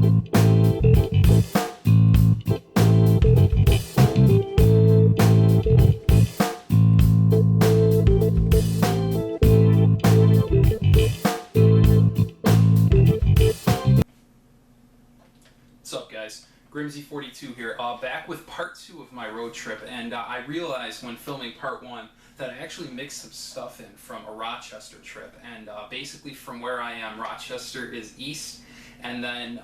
What's up, guys? Grimsy42 here, back with part 2 of my road trip, and I realized when filming part 1 that I actually mixed some stuff in from a Rochester trip, and basically from where I am, Rochester is east, and then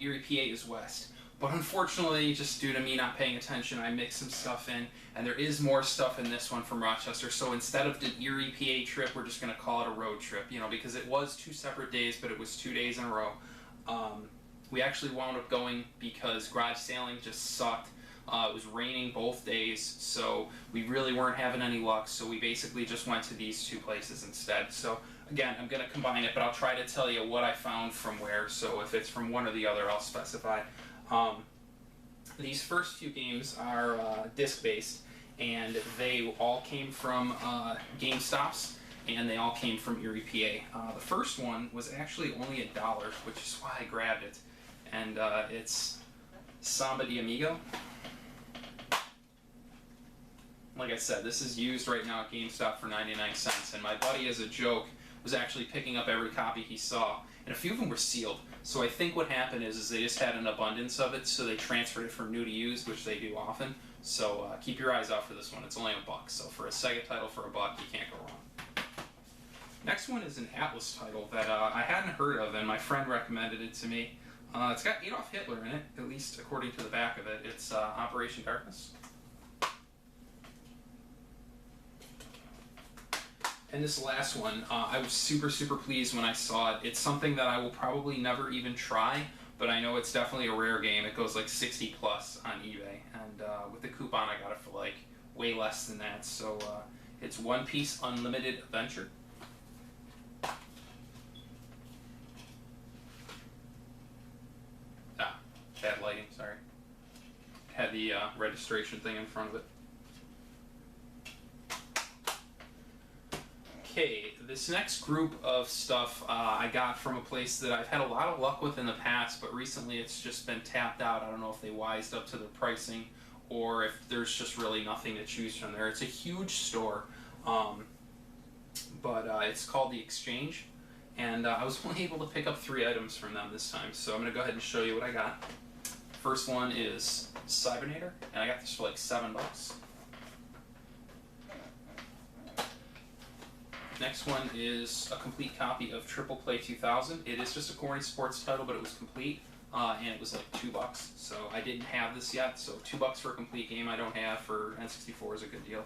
Erie, PA is west. But unfortunately, just due to me not paying attention, I mixed some stuff in, and there is more stuff in this one from Rochester, so instead of the Erie, PA trip, we're just going to call it a road trip, you know, because it was 2 separate days, but it was 2 days in a row. We actually wound up going because garage sailing just sucked. It was raining both days, so we really weren't having any luck, so we basically just went to these 2 places instead. So again, I'm going to combine it, but I'll try to tell you what I found from where, so if it's from one or the other, I'll specify. These first few games are disc-based, and they all came from GameStops, and they all came from Erie, PA. The first one was actually only $1, which is why I grabbed it. And it's Samba de Amigo. Like I said, this is used right now at GameStop for 99 cents, and my buddy, as a joke, was actually picking up every copy he saw, and a few of them were sealed. So I think what happened is they just had an abundance of it, so they transferred it from new to used, which they do often. So keep your eyes out for this one. It's only $1, so for a Sega title for $1, you can't go wrong. Next one is an Atlas title that I hadn't heard of, and my friend recommended it to me. It's got Adolf Hitler in it, at least according to the back of it. It's Operation Darkness. And this last one, I was super pleased when I saw it. It's something that I will probably never even try, but I know it's definitely a rare game. It goes like 60 plus on eBay, and with the coupon I got it for like way less than that. So it's One Piece Unlimited Adventure. Bad lighting, sorry. Had the registration thing in front of it. Okay, this next group of stuff I got from a place that I've had a lot of luck with in the past, but recently it's just been tapped out. I don't know if they wised up to their pricing or if there's just really nothing to choose from there. It's a huge store, but it's called The Exchange, and I was only able to pick up 3 items from them this time, so I'm going to go ahead and show you what I got. First one is Cybernator, and I got this for like $7. Next one is a complete copy of Triple Play 2000. It is just a corny sports title, but it was complete, and it was like $2. So I didn't have this yet, so $2 for a complete game I don't have for N64 is a good deal.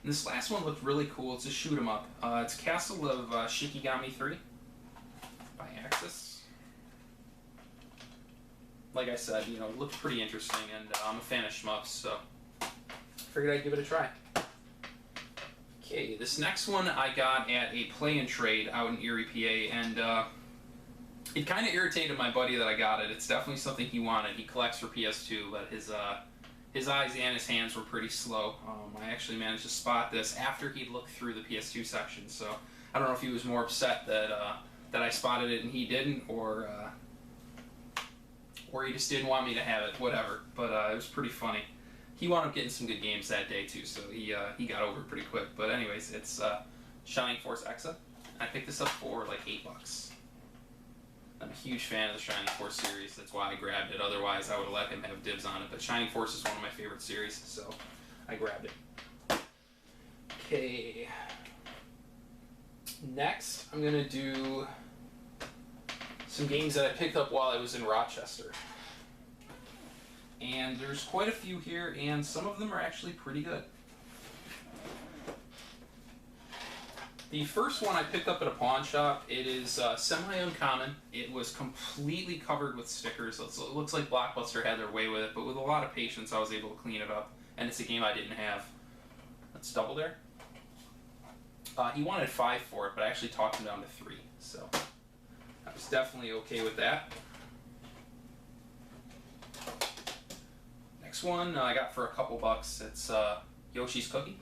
And this last one looked really cool. It's a shoot 'em up. It's Castle of Shikigami 3 by Axis. Like I said, you know, it looked pretty interesting, and I'm a fan of shmups, so figured I'd give it a try. Okay, this next one I got at a play and trade out in Erie, PA, and it kind of irritated my buddy that I got it. It's definitely something he wanted. He collects for PS2, but his eyes and his hands were pretty slow. I actually managed to spot this after he'd looked through the PS2 section, so I don't know if he was more upset that I spotted it and he didn't, or he just didn't want me to have it, whatever. But it was pretty funny. He wound up getting some good games that day too, so he got over it pretty quick. But anyways, it's Shining Force Exa. I picked this up for like $8. I'm a huge fan of the Shining Force series. That's why I grabbed it. Otherwise, I would have let him have dibs on it. But Shining Force is one of my favorite series, so I grabbed it. Okay. Next, I'm gonna do some games that I picked up while I was in Rochester. And there's quite a few here, and some of them are actually pretty good. The first one I picked up at a pawn shop. It is semi-uncommon. It was completely covered with stickers. It looks like Blockbuster had their way with it, but with a lot of patience I was able to clean it up. And it's a game I didn't have. That's Double Dare. He wanted 5 for it, but I actually talked him down to 3, so I was definitely okay with that. Next one I got for a couple bucks. It's Yoshi's Cookie.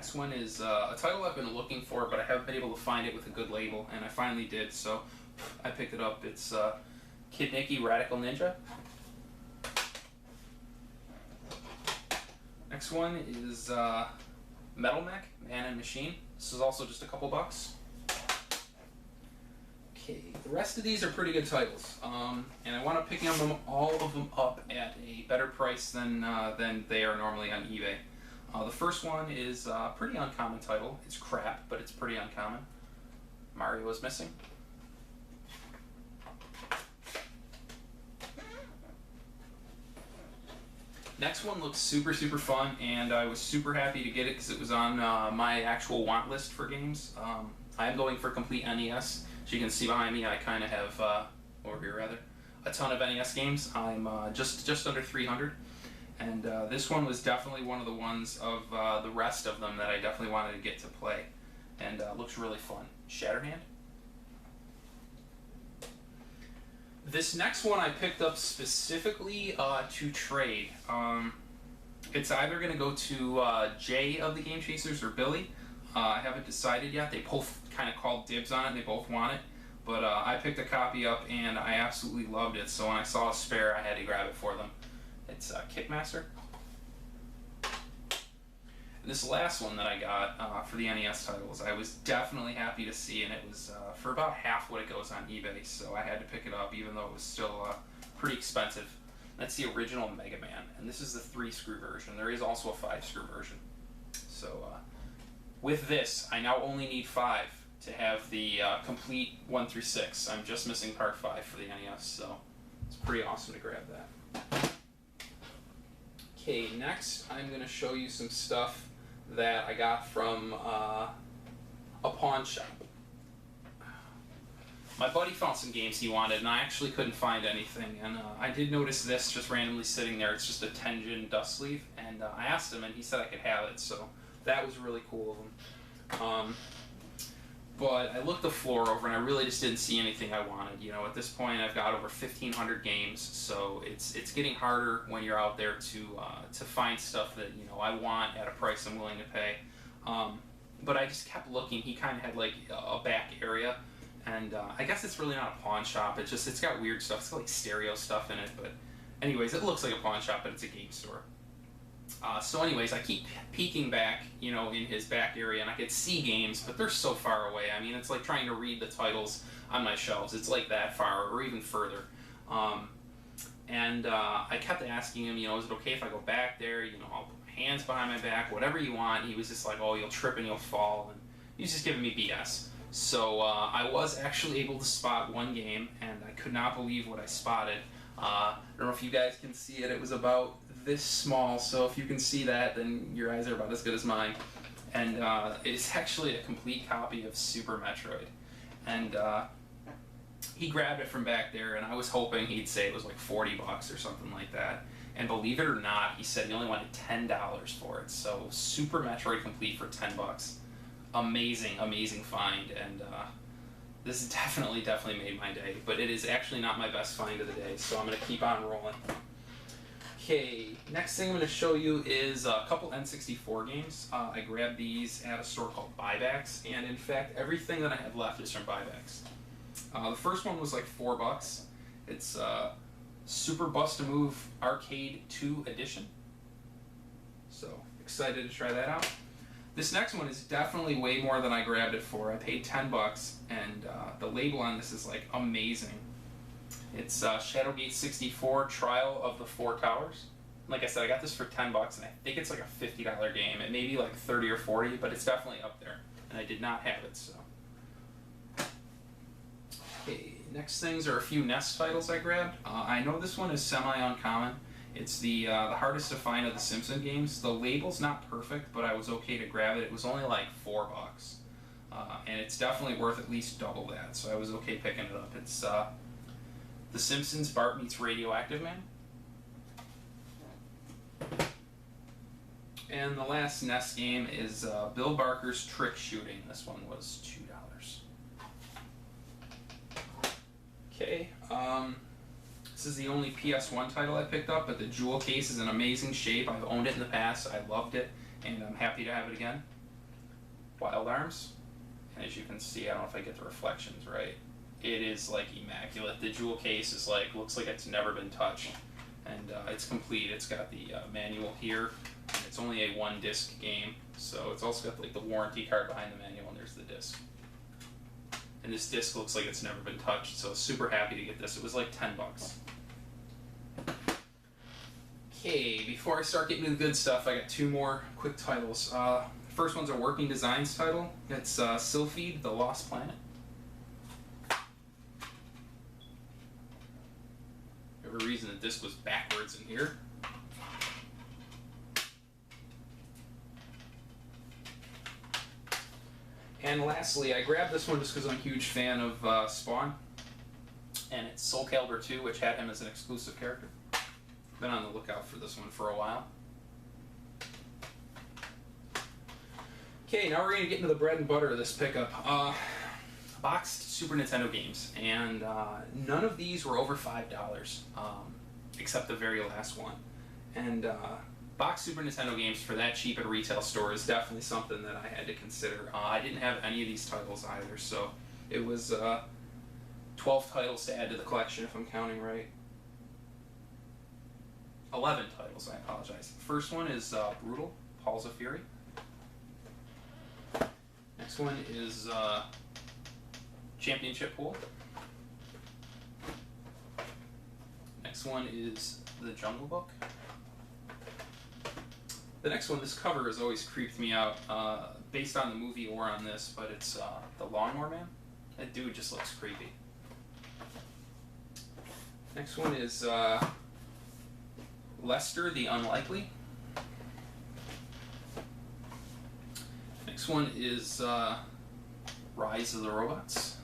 next one is a title I've been looking for, but I haven't been able to find it with a good label, and I finally did, so I picked it up. It's Kid Nicky Radical Ninja. Next one is Metal Mech, Man and Machine. This is also just a couple bucks. Okay, the rest of these are pretty good titles, and I want to pick them all of them up at a better price than they are normally on eBay. The first one is a pretty uncommon title. It's crap, but it's pretty uncommon. Mario is Missing. Next one looks super fun, and I was super happy to get it because it was on my actual want list for games. I am going for complete NES. As you can see behind me, I kind of have, over here rather, a ton of NES games. I'm just under 300, and this one was definitely one of the ones of the rest of them that I definitely wanted to get to play, and looks really fun. Shatterhand. This next one I picked up specifically to trade. It's either going to go to Jay of the Game Chasers or Billy. I haven't decided yet. They both kind of called dibs on it, and they both want it. But I picked a copy up, and I absolutely loved it. So when I saw a spare, I had to grab it for them. It's Kickmaster. And this last one that I got for the NES titles, I was definitely happy to see, and it was for about half what it goes on eBay. So I had to pick it up, even though it was still pretty expensive. That's the original Mega Man, and this is the 3-screw version. There is also a 5-screw version. So with this, I now only need 5 to have the complete 1 through 6. I'm just missing part 5 for the NES, so it's pretty awesome to grab that. Okay, next I'm going to show you some stuff that I got from a pawn shop. My buddy found some games he wanted, and I actually couldn't find anything. And I did notice this just randomly sitting there. It's just a Tenjin dust sleeve, and I asked him, and he said I could have it. So that was really cool of him. But I looked the floor over, and I really just didn't see anything I wanted. You know, at this point, I've got over 1,500 games, so it's getting harder when you're out there to find stuff that I want at a price I'm willing to pay. But I just kept looking. He kind of had like a back area. And I guess it's really not a pawn shop. It's got weird stuff. It's got like stereo stuff in it. But anyways, it looks like a pawn shop, but it's a game store. So anyways, I keep peeking back, in his back area, and I could see games, but they're so far away. I mean, it's like trying to read the titles on my shelves. It's like that far, or even further. I kept asking him, is it okay if I go back there? I'll put my hands behind my back, whatever you want. He was just like, oh, you'll trip and you'll fall. And he was just giving me BS. So I was actually able to spot one game, and I could not believe what I spotted. I don't know if you guys can see it. It was about this small, so if you can see that, then your eyes are about as good as mine. And it's actually a complete copy of Super Metroid. And he grabbed it from back there, and I was hoping he'd say it was like 40 bucks or something like that. And believe it or not, he said he only wanted $10 for it. So Super Metroid complete for 10 bucks. Amazing find, and this definitely made my day, but it is actually not my best find of the day, so I'm going to keep on rolling. Okay, next thing I'm going to show you is a couple N64 games. I grabbed these at a store called BuyBacks, and in fact, everything that I have left is from BuyBacks. The first one was like 4 bucks. It's Super Bust-A-Move Arcade 2 Edition, so excited to try that out. This next one is definitely way more than I grabbed it for. I paid 10 bucks, and the label on this is like amazing. It's Shadowgate 64 Trial of the Four Towers. Like I said, I got this for 10 bucks, and I think it's like a $50 game. It may be like 30 or 40, but it's definitely up there, and I did not have it, so. Okay, next things are a few NES titles I grabbed. I know this one is semi-uncommon. It's the hardest to find of the Simpson games. The label's not perfect, but I was okay to grab it. It was only like 4 bucks. And it's definitely worth at least double that, so I was okay picking it up. It's The Simpsons, Bart Meets Radioactive Man. And the last NES game is Bill Barker's Trick Shooting. This one was $2. Okay, this is the only PS1 title I picked up, but the jewel case is in amazing shape. I've owned it in the past, I loved it, and I'm happy to have it again. Wild Arms. And as you can see, I don't know if I get the reflections right, it is like immaculate. The jewel case is like, looks like it's never been touched. And it's complete. It's got the manual here. It's only a 1-disc game, so it's also got like the warranty card behind the manual, and there's the disc. And this disc looks like it's never been touched, so super happy to get this. It was like 10 bucks. Okay, before I start getting into the good stuff, I got 2 more quick titles. First one's a Working Designs title. It's Sylphid, The Lost Planet. Every reason the disc was backwards in here. And lastly, I grabbed this one just because I'm a huge fan of Spawn. And it's Soul Calibur 2, which had him as an exclusive character. Been on the lookout for this one for a while. Okay, now we're going to get into the bread and butter of this pickup. Boxed Super Nintendo games, and none of these were over $5, except the very last one. And boxed Super Nintendo games for that cheap at a retail store is definitely something that I had to consider. I didn't have any of these titles either, so it was 12 titles to add to the collection if I'm counting right. 11 titles, I apologize. First one is Brutal, Halls of Fury. Next one is Championship Pool. Next one is The Jungle Book. The next one, this cover has always creeped me out, based on the movie or on this, but it's The Lawnmower Man. That dude just looks creepy. Next one is Lester the Unlikely. Next one is Rise of the Robots.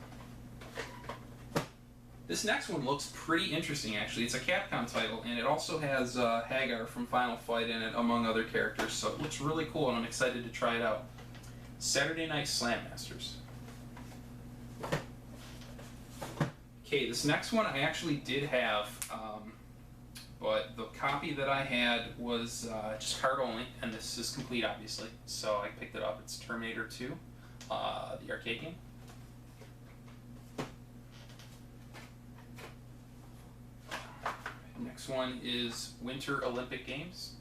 This next one looks pretty interesting, actually. It's a Capcom title, and it also has Hagar from Final Fight in it, among other characters, so it looks really cool, and I'm excited to try it out. Saturday Night Slam Masters. Okay, this next one I actually did have, but the copy that I had was just card only, and this is complete, obviously, so I picked it up. It's Terminator 2, the arcade game. Next one is Winter Olympic Games.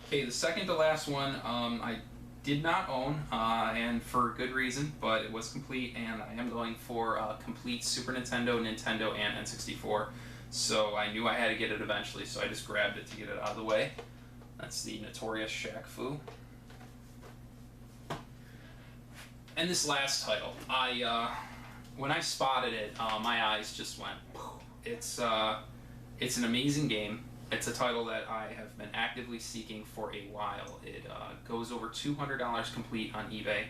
Okay, the second to last one I did not own, and for good reason, but it was complete, and I am going for complete Super Nintendo, Nintendo, and N64. So I knew I had to get it eventually, so I just grabbed it to get it out of the way. That's the notorious Shaq Fu. And this last title, when I spotted it, my eyes just went, it's an amazing game. It's a title that I have been actively seeking for a while. It goes over $200 complete on eBay,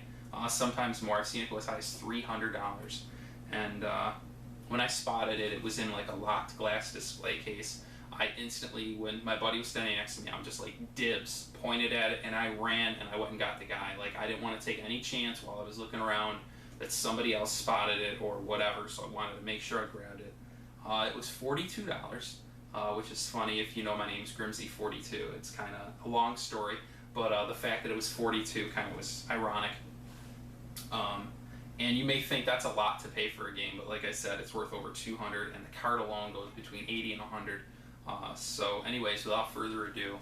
sometimes more. I've seen it go as high as $300. And when I spotted it, it was in like a locked glass display case. I instantly, when my buddy was standing next to me, I'm just like, dibs, pointed at it, and I ran and I went and got the guy. Like, I didn't want to take any chance while I was looking around that somebody else spotted it or whatever, so I wanted to make sure I grabbed it. It was $42, which is funny. If you know my name's Grimsy42. It's kind of a long story, but the fact that it was 42 kind of was ironic. And you may think that's a lot to pay for a game, but like I said, it's worth over 200, and the card alone goes between 80 and 100. So anyways, without further ado,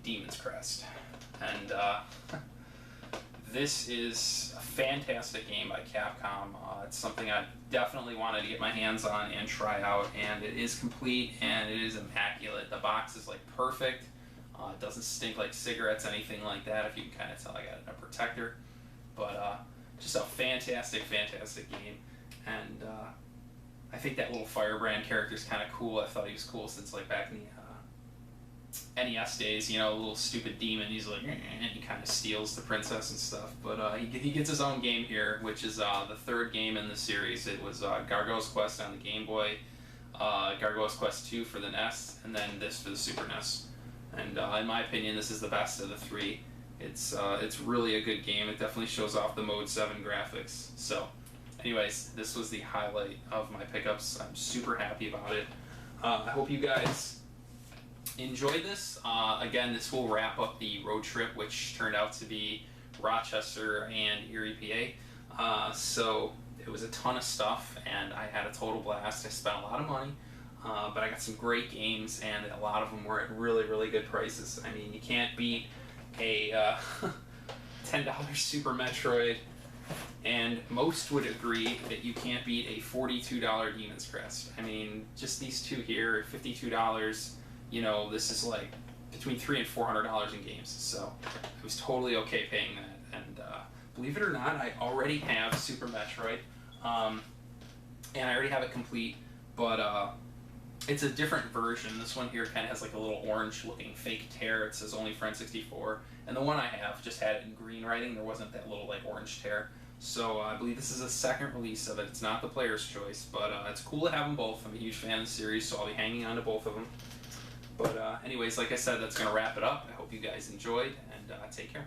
Demon's Crest. And this is a fantastic game by Capcom. It's something I definitely wanted to get my hands on and try out, and it is complete and it is immaculate. The box is like perfect. It doesn't stink like cigarettes, anything like that, if you can kind of tell. I got a protector. But just a fantastic, fantastic game. And I think that little Firebrand character is kind of cool. I thought he was cool since like back in the NES days, you know, a little stupid demon. He's like, and he kind of steals the princess and stuff. But he gets his own game here, which is the third game in the series. It was Gargoyle's Quest on the Game Boy, Gargoyle's Quest 2 for the NES, and then this for the Super NES. And in my opinion, this is the best of the three. It's really a good game. It definitely shows off the Mode 7 graphics. So, anyways, this was the highlight of my pickups. I'm super happy about it. I hope you guys enjoyed this. Again, this will wrap up the road trip, which turned out to be Rochester and Erie, PA. So it was a ton of stuff, and I had a total blast. I spent a lot of money, but I got some great games, and a lot of them were at really, really good prices. I mean, you can't beat a $10 Super Metroid, and most would agree that you can't beat a $42 Demon's Crest. I mean, just these two here, $52, you know, this is like between $300 and $400 in games, so it was totally okay paying that. And believe it or not, I already have Super Metroid, and I already have it complete, but it's a different version. This one here kind of has like a little orange-looking fake tear. It says only for N64, and the one I have just had it in green writing. There wasn't that little like orange tear. So I believe this is a second release of it. It's not the player's choice, but it's cool to have them both. I'm a huge fan of the series, so I'll be hanging on to both of them. But anyways, like I said, that's going to wrap it up. I hope you guys enjoyed, and take care.